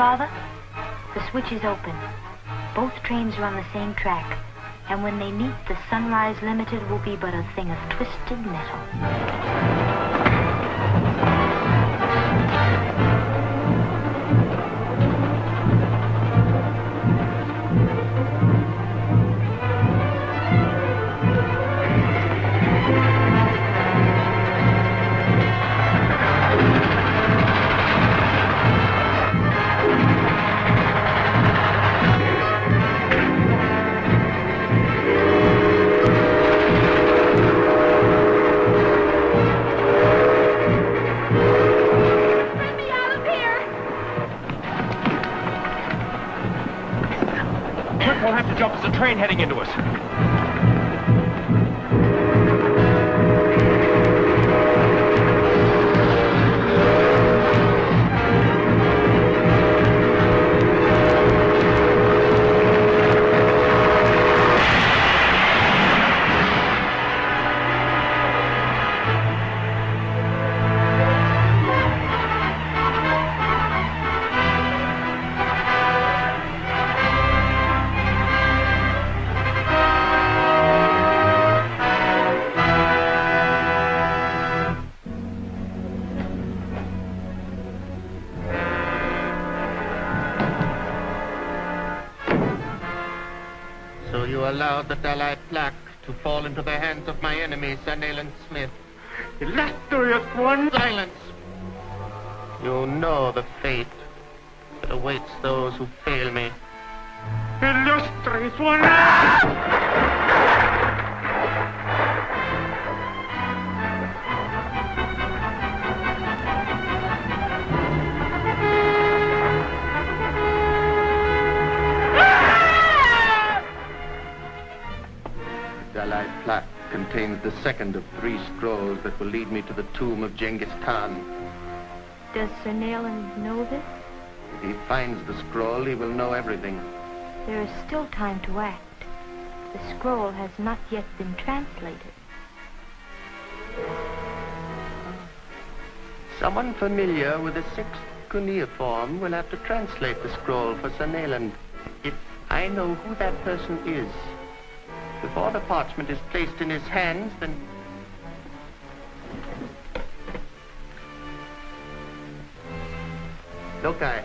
Father? The switch is open. Both trains are on the same track. And when they meet, the Sunrise Limited will be but a thing of twisted metal. Train heading into us. Allowed the Dalai plaque to fall into the hands of my enemy, Sir Nayland Smith. Illustrious one! Silence! You know the fate that awaits those who fail me. Illustrious one! Plaque contains the second of 3 scrolls that will lead me to the tomb of Genghis Khan. Does Sir Nayland know this? If he finds the scroll, he will know everything. There is still time to act. The scroll has not yet been translated. Someone familiar with the 6th cuneiform will have to translate the scroll for Sir Nayland. If I know who that person is, before the parchment is placed in his hands, then... Lokai.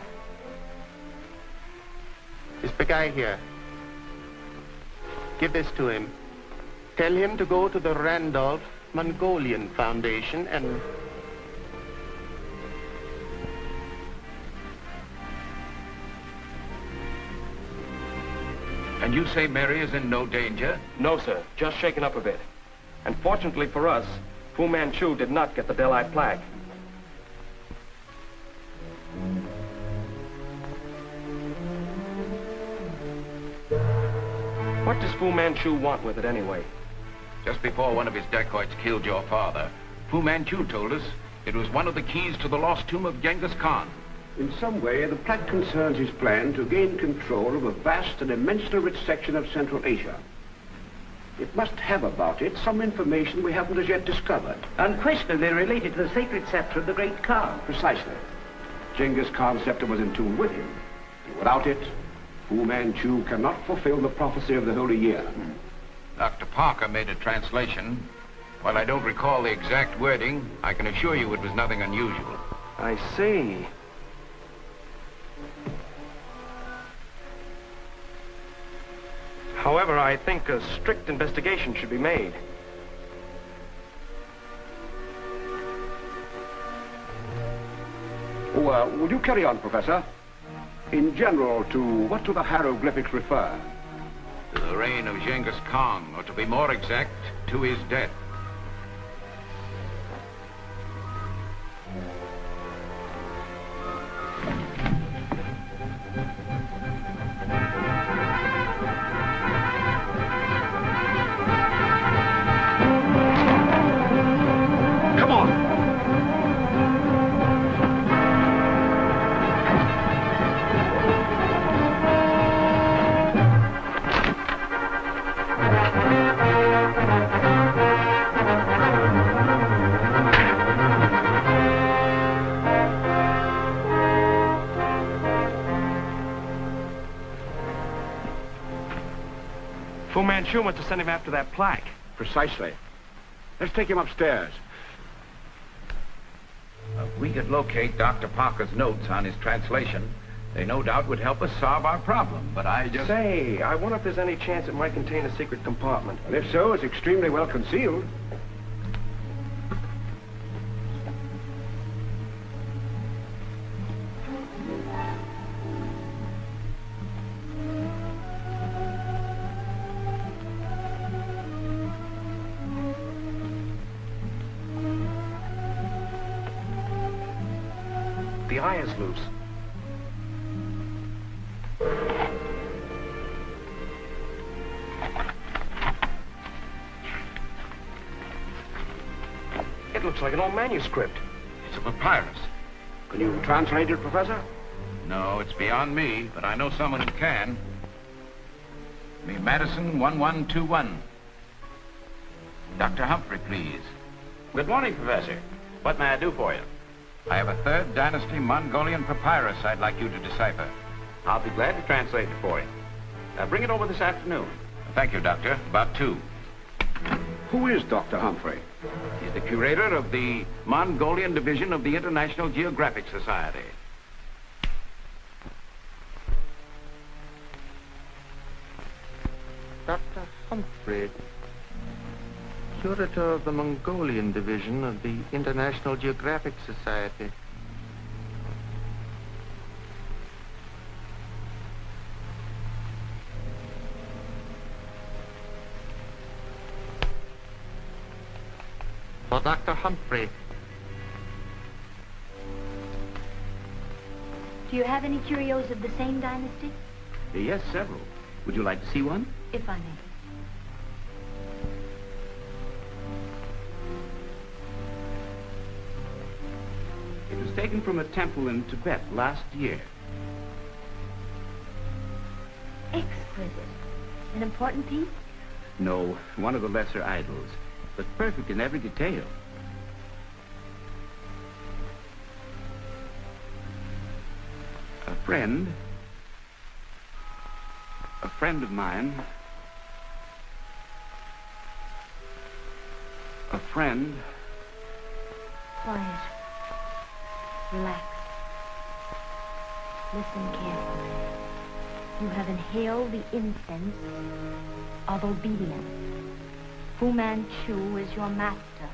This big guy here. Give this to him. Tell him to go to the Randolph Mongolian Foundation and... And you say Mary is in no danger? No, sir. Just shaken up a bit. And fortunately for us, Fu Manchu did not get the Dalai plaque. What does Fu Manchu want with it anyway? Just before one of his dacoits killed your father, Fu Manchu told us it was one of the keys to the lost tomb of Genghis Khan. In some way, the plaque concerns his plan to gain control of a vast and immensely rich section of Central Asia. It must have about it some information we haven't as yet discovered. Unquestionably related to the sacred scepter of the great Khan. Precisely. Genghis Khan's scepter was in tune with him. And without it, Fu Manchu cannot fulfill the prophecy of the Holy Year. Dr. Parker made a translation. While I don't recall the exact wording, I can assure you it was nothing unusual. I see. However, I think a strict investigation should be made. Would you carry on, Professor? In general, to what do the hieroglyphics refer? To the reign of Genghis Khan, or to be more exact, to his death. Fu Manchu must have sent him after that plaque. Precisely. Let's take him upstairs. If we could locate Dr. Parker's notes on his translation, they no doubt would help us solve our problem, but I just... Say, I wonder if there's any chance it might contain a secret compartment. And if so, it's extremely well concealed. The eye is loose. It looks like an old manuscript. It's a papyrus. Can you translate it, Professor? No, it's beyond me, but I know someone who can. Me Madison 1121. Dr. Humphrey, please. Good morning, Professor. What may I do for you? I have a 3rd Dynasty Mongolian papyrus I'd like you to decipher. I'll be glad to translate it for you. Bring it over this afternoon. Thank you, Doctor. About 2. Who is Dr. Humphrey? He's the curator of the Mongolian Division of the International Geographic Society. Dr. Humphrey, curator of the Mongolian Division of the International Geographic Society. For Dr. Humphrey. Do you have any curios of the same dynasty? Yes, several. Would you like to see one? If I may. It was taken from a temple in Tibet last year. Exquisite. An important piece? No, one of the lesser idols, but perfect in every detail. A friend of mine, a friend. Quiet. Relax. Listen carefully. You have inhaled the incense of obedience. Fu Manchu is your master.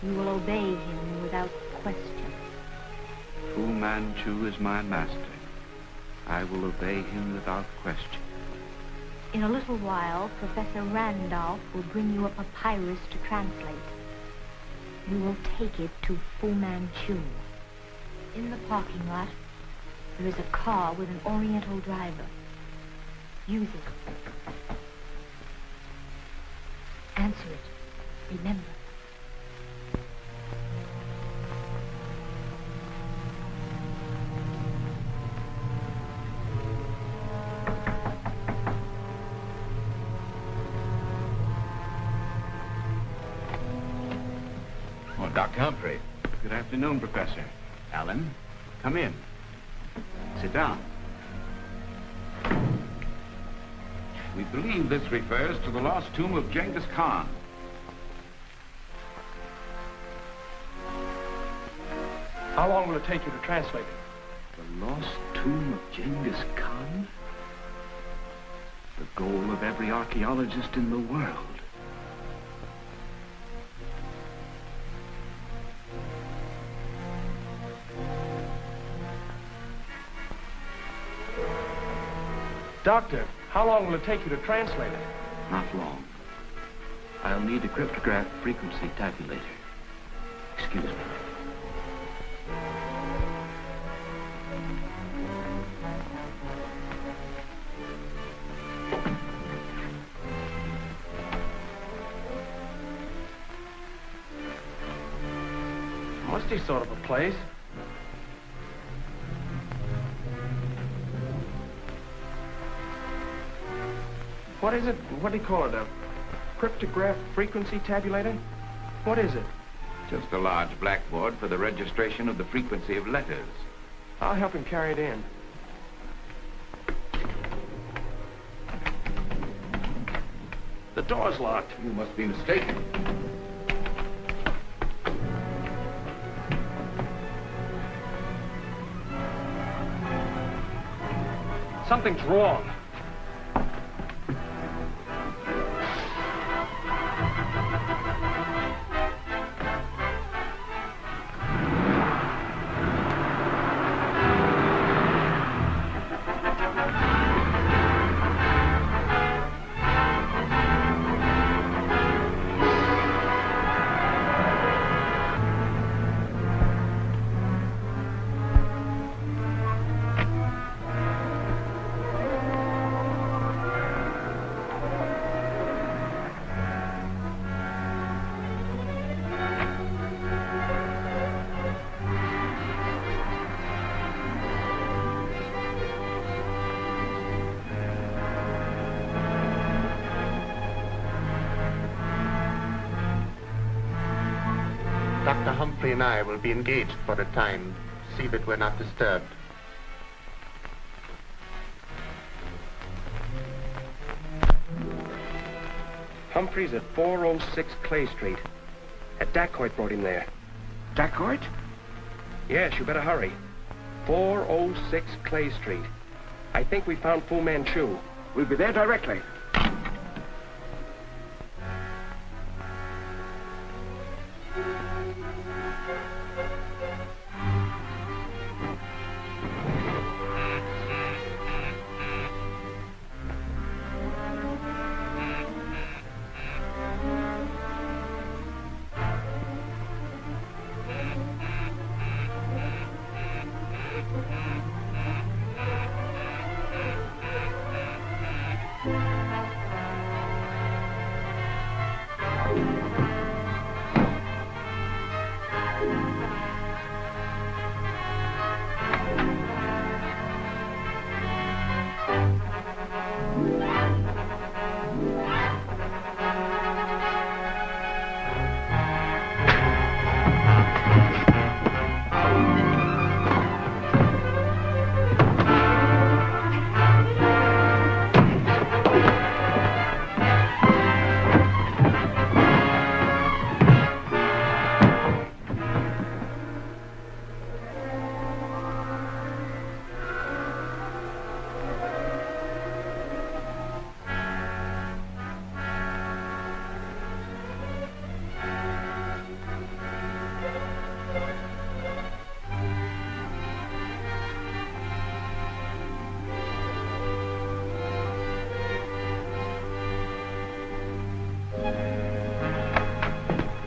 You will obey him without question. Fu Manchu is my master. I will obey him without question. In a little while, Professor Randolph will bring you a papyrus to translate. You will take it to Fu Manchu. In the parking lot, there is a car with an Oriental driver. Use it. Answer it. Remember. Oh, Dr. Humphrey. Good afternoon, Professor. Allan, come in. Sit down. We believe this refers to the lost tomb of Genghis Khan. How long will it take you to translate it? The lost tomb of Genghis Khan? The goal of every archaeologist in the world. Doctor, how long will it take you to translate it? Not long. I'll need a cryptograph frequency tabulator. Excuse me. Musty sort of a place. What is it? What do you call it? A cryptograph frequency tabulator? What is it? Just a large blackboard for the registration of the frequency of letters. I'll help him carry it in. The door's locked. You must be mistaken. Something's wrong. Dr. Humphrey and I will be engaged for a time. See that we're not disturbed. Humphrey's at 406 Clay Street. A dacoit brought him there. Dacoit? Yes, you better hurry. 406 Clay Street. I think we found Fu Manchu. We'll be there directly.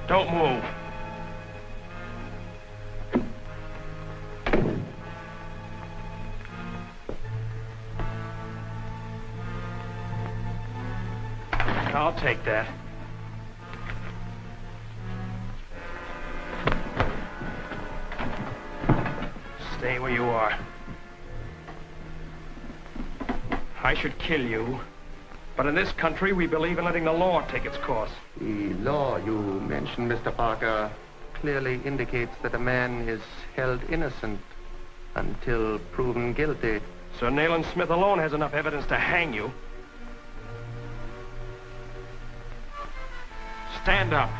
Don't move. I'll take that. Stay where you are. I should kill you, but in this country we believe in letting the law take its course. The law you mentioned, Mr. Parker, clearly indicates that a man is held innocent until proven guilty. Sir Nayland Smith alone has enough evidence to hang you. Stand up.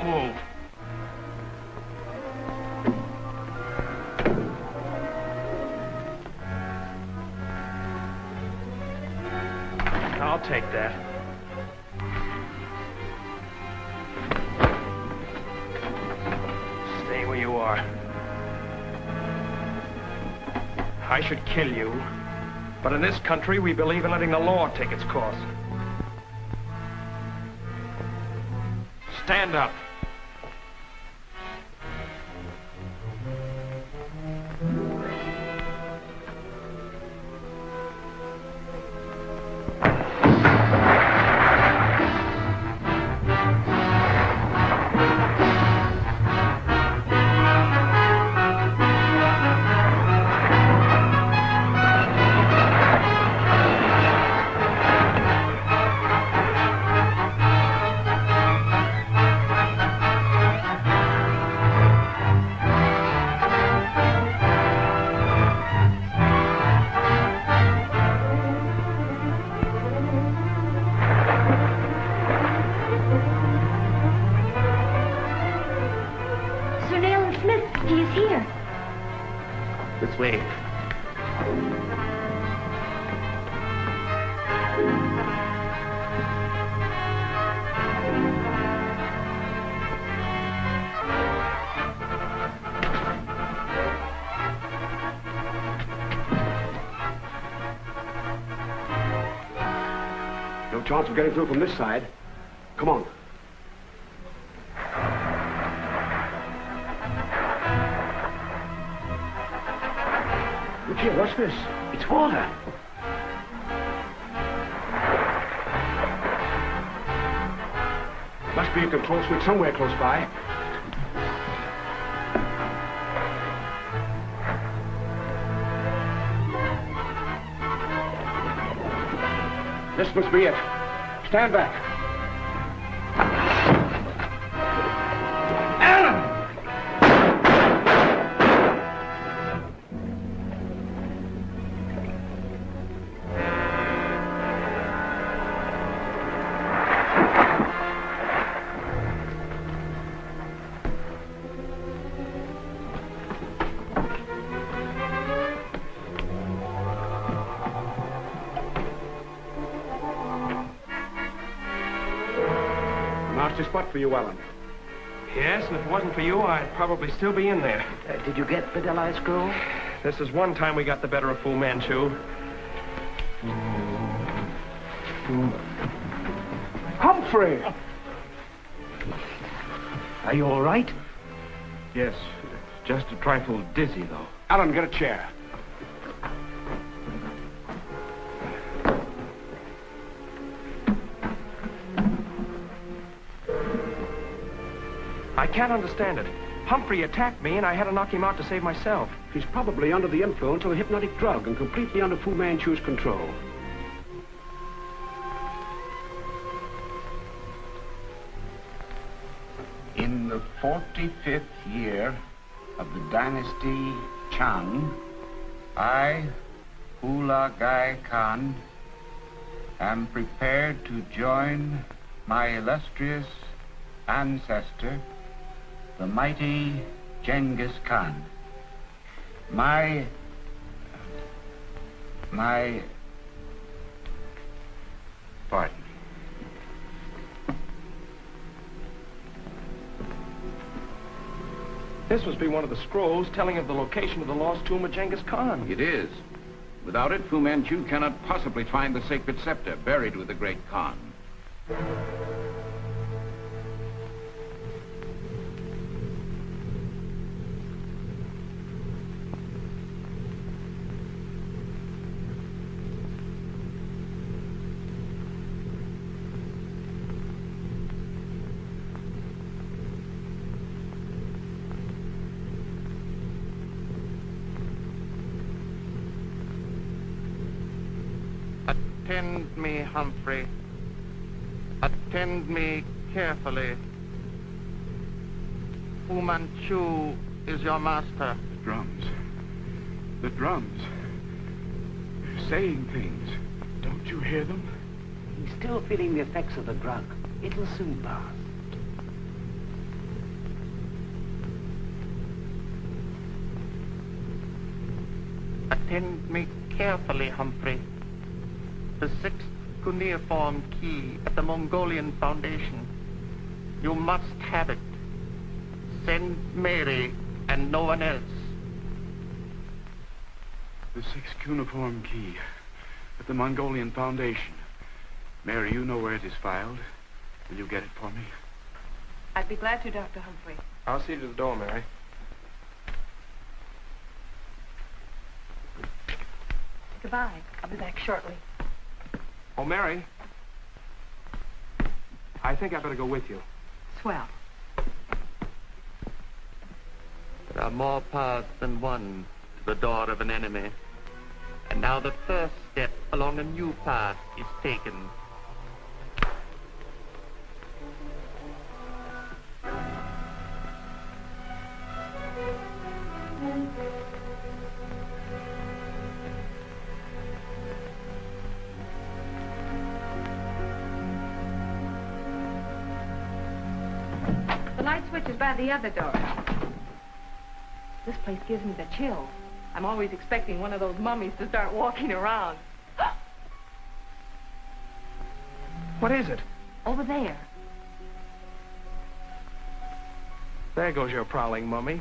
Don't move. I'll take that. Stay where you are. I should kill you, but in this country, we believe in letting the law take its course. Stand up. Way. No chance of getting through from this side. Come on. Look here, what's this? It's water. Must be a control switch somewhere close by. This must be it. Stand back. Allan! Spot for you, Allan. Yes, and if it wasn't for you, I'd probably still be in there. Did you get the Delhi scroll? This is one time we got the better of Fu Manchu. Humphrey! Are you all right? Yes, just a trifle dizzy, though. Allan, get a chair. I can't understand it. Humphrey attacked me, and I had to knock him out to save myself. He's probably under the influence of a hypnotic drug and completely under Fu Manchu's control. In the 45th year of the dynasty Chang, I, Hulagai Khan, am prepared to join my illustrious ancestor, the mighty Genghis Khan. My pardon. This must be one of the scrolls telling of the location of the lost tomb of Genghis Khan. It is. Without it, Fu Manchu cannot possibly find the sacred scepter buried with the great Khan. Attend me, Humphrey. Attend me carefully. Fu Manchu is your master. The drums. The drums. They're saying things. Don't you hear them? He's still feeling the effects of the drug. It'll soon pass. Attend me carefully, Humphrey. The 6th cuneiform key at the Mongolian Foundation. You must have it. Send Mary and no one else. The 6th cuneiform key at the Mongolian Foundation. Mary, you know where it is filed. Will you get it for me? I'd be glad to, Dr. Humphrey. I'll see you to the door, Mary. Goodbye. I'll be back shortly. Oh, Mary. I think I better go with you. Swell. There are more paths than one to the door of an enemy. And now the first step along a new path is taken. The light switch is by the other door. This place gives me the chills. I'm always expecting one of those mummies to start walking around. What is it? Over there. There goes your prowling mummy.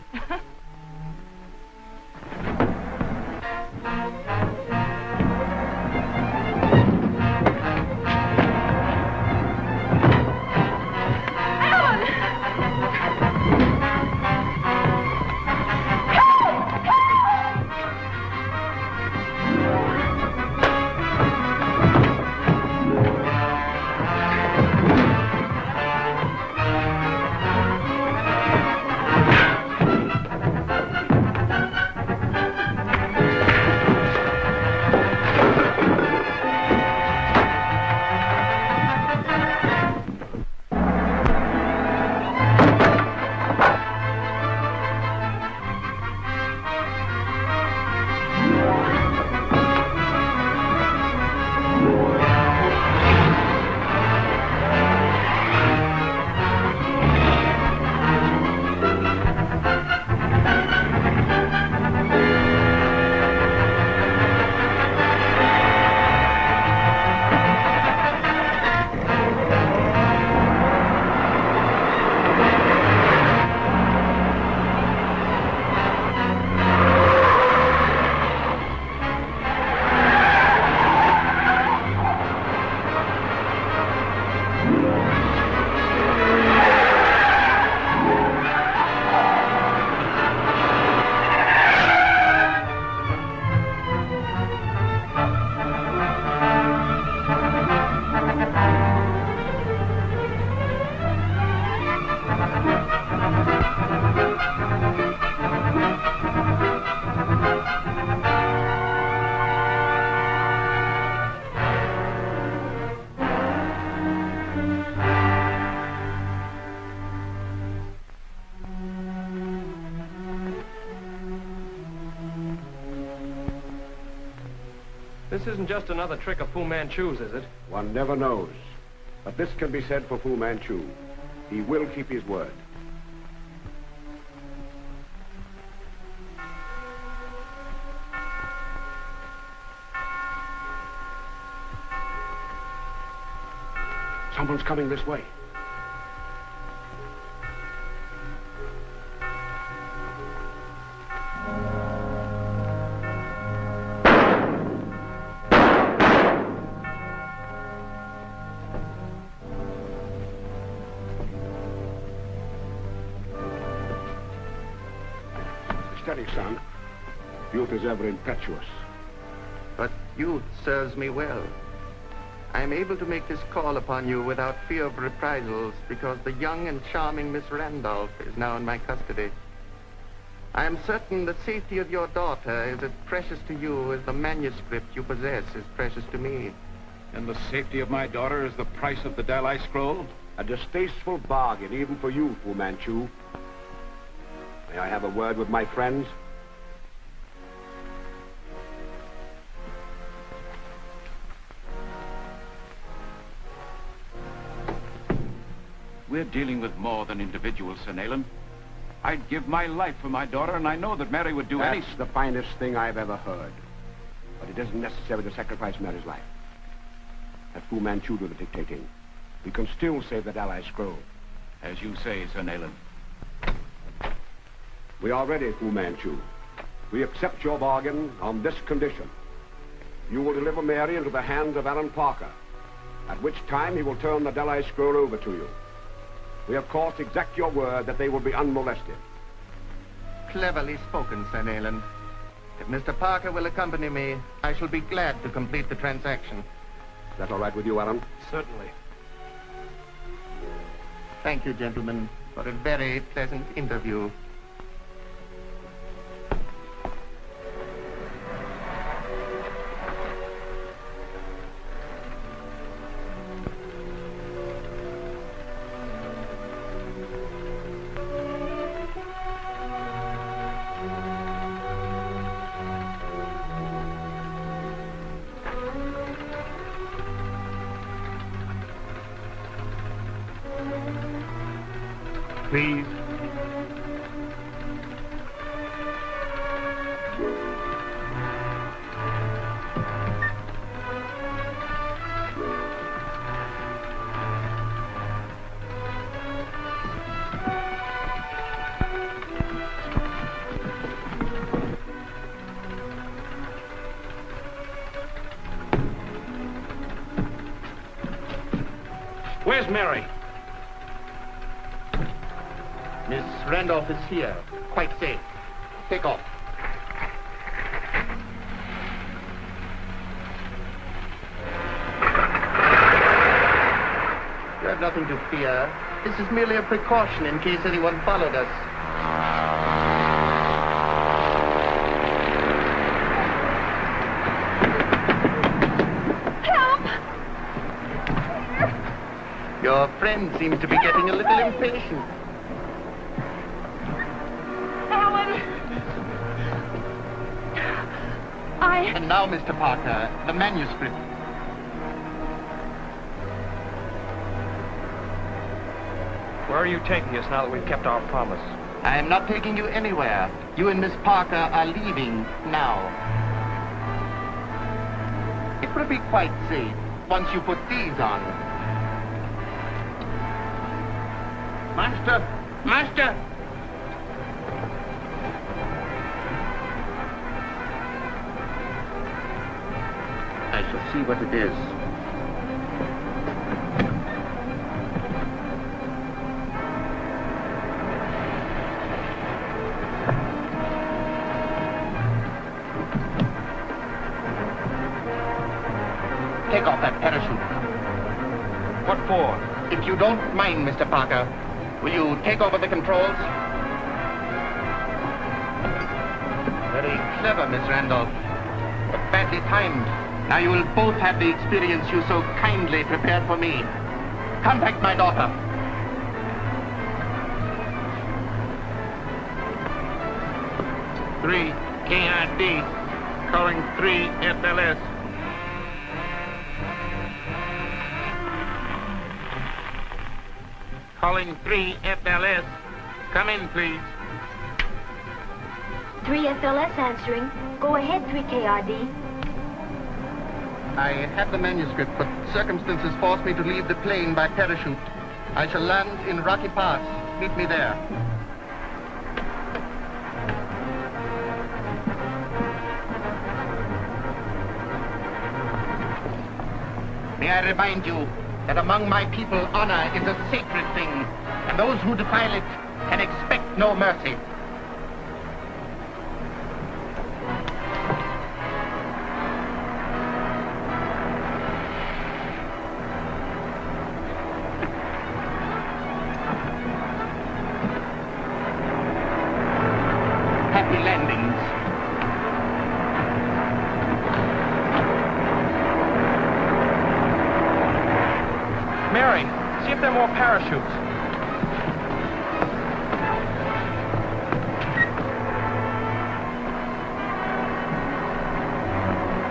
This isn't just another trick of Fu Manchu's, is it? One never knows. But this can be said for Fu Manchu. He will keep his word. Someone's coming this way. Steady, son. Youth is ever impetuous. But youth serves me well. I am able to make this call upon you without fear of reprisals because the young and charming Miss Randolph is now in my custody. I am certain the safety of your daughter is as precious to you as the manuscript you possess is precious to me. And the safety of my daughter is the price of the Dalai Scroll? A distasteful bargain, even for you, Fu Manchu. May I have a word with my friends? We're dealing with more than individuals, Sir Nayland. I'd give my life for my daughter, and I know that Mary would do any... That's the finest thing I've ever heard. But it isn't necessary to sacrifice Mary's life. Let Fu Manchu do the dictating. We can still save that Allied scroll. As you say, Sir Nayland. We are ready, Fu Manchu. We accept your bargain on this condition. You will deliver Mary into the hands of Allan Parker, at which time he will turn the Delhi scroll over to you. We, of course, exact your word that they will be unmolested. Cleverly spoken, Sir Nayland. If Mr. Parker will accompany me, I shall be glad to complete the transaction. Is that all right with you, Allan? Certainly. Thank you, gentlemen, for a very pleasant interview. Please. Where's Mary? Miss Randolph is here, quite safe. Take off. You have nothing to fear. This is merely a precaution in case anyone followed us. Help! Your friend seems to be getting a little impatient. And now, Mr. Parker, the manuscript. Where are you taking us now that we've kept our promise? I am not taking you anywhere. You and Miss Parker are leaving now. It will be quite safe once you put these on. Master! Master! I shall see what it is. Take off that parachute. What for? If you don't mind, Mr. Parker, will you take over the controls? Very clever, Miss Randolph, but badly timed. Now you will both have the experience you so kindly prepared for me. Contact my daughter. Three KRD, calling 3 FLS. Calling 3 FLS. Come in, please. 3 FLS answering. Go ahead, 3 KRD. I have the manuscript, but circumstances forced me to leave the plane by parachute. I shall land in Rocky Pass. Meet me there. May I remind you that among my people, honor is a sacred thing, and those who defile it can expect no mercy. Happy landings. Mary, see if there are more parachutes.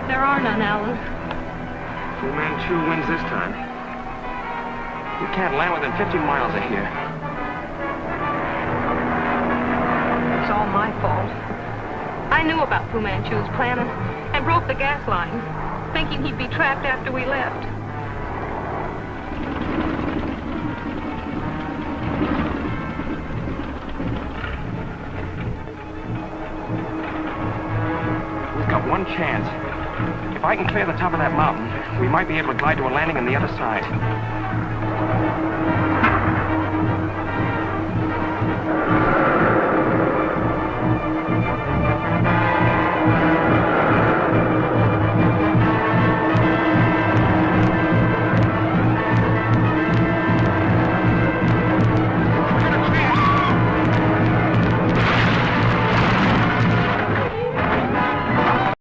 There are none, Allan. Fu Manchu wins this time. We can't land within 50 miles of here. It's all my fault. I I knew about Fu Manchu's plan and broke the gas line, thinking he'd be trapped after we left. We've got one chance. If I can clear the top of that mountain, we might be able to glide to a landing on the other side.